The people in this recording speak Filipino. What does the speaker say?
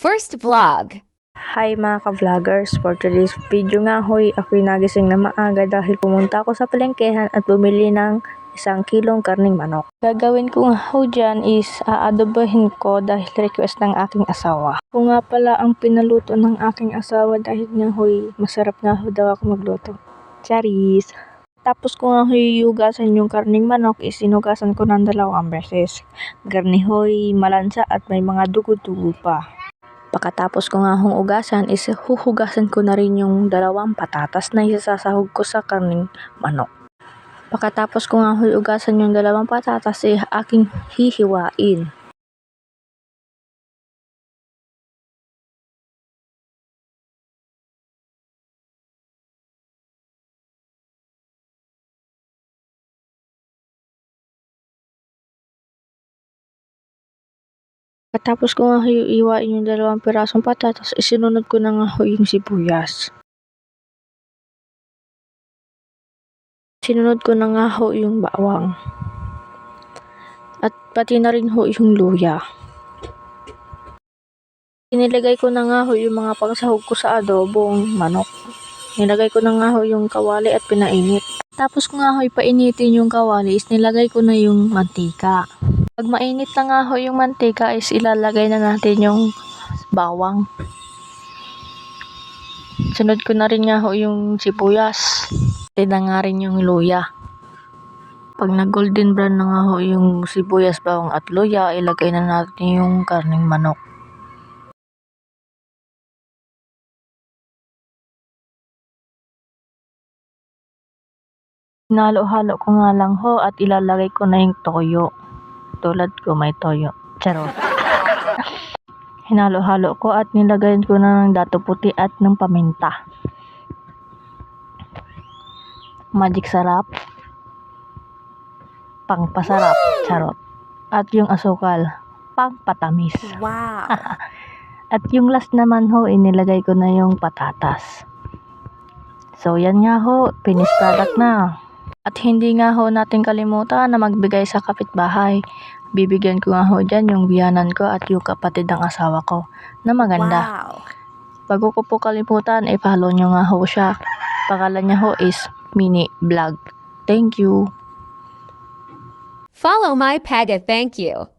First vlog. Hi mga ka-vloggers, for today's video nga hoy, ako'y nagising na maaga dahil pumunta ako sa palengkehan at bumili ng 1 kilong karning manok. Gagawin ko nga ho dyan is aadobahin ko dahil request ng aking asawa. Kung nga pala ang pinaluto ng aking asawa dahil nga hoy, masarap nga ho daw ako magluto. Charis! Tapos ko nga hoy hugasan yung karning manok is sinugasan ko ng 2 beses. Garni hoy malansa at may mga dugo-dugo pa. Pagkatapos ko nga hong ugasan is huhugasan ko na rin yung 2 patatas na isasahog ko sa karning manok. Pagkatapos ko nga hugasan yung 2 patatas aking hihiwain. Pagkatapos ko nga hiwain yung 2 pirasong patatas, isinunod ko na nga yung sibuyas. Sinunod ko na nga yung bawang. At pati na rin yung luya. Inilagay ko na nga yung mga pangsahog ko sa adobong manok. Nilagay ko na nga yung kawali at pinainit. Tapos ko nga painitin yung kawali is nilagay ko na yung mantika. Pag mainit na nga yung mantika is ilalagay na natin yung bawang. Sunod ko na rin nga yung sibuyas. Na nga rin yung luya. Pag nag-golden brown na nga yung sibuyas, bawang at luya, ilagay na natin yung karning manok. Hinalo-halo ko nga lang at ilalagay ko na yung toyo. Tulad ko may toyo. Charot. Hinalo-halo ko at nilagay ko na ng dato puti at ng paminta. Magic sarap. Pangpasarap. Charot. At yung asukal. Pangpatamis. Wow. At yung last naman inilagay ko na yung patatas. So yan nga finished product na. At hindi nga natin kalimutan na magbigay sa kapitbahay. Bibigyan ko nga dyan yung biyanan ko at yung kapatid ng asawa ko na maganda. Wow. Bago ko po kalimutan, follow nyo nga siya. Pangalan niya is Mini Vlog. Thank you. Follow my Pega, thank you.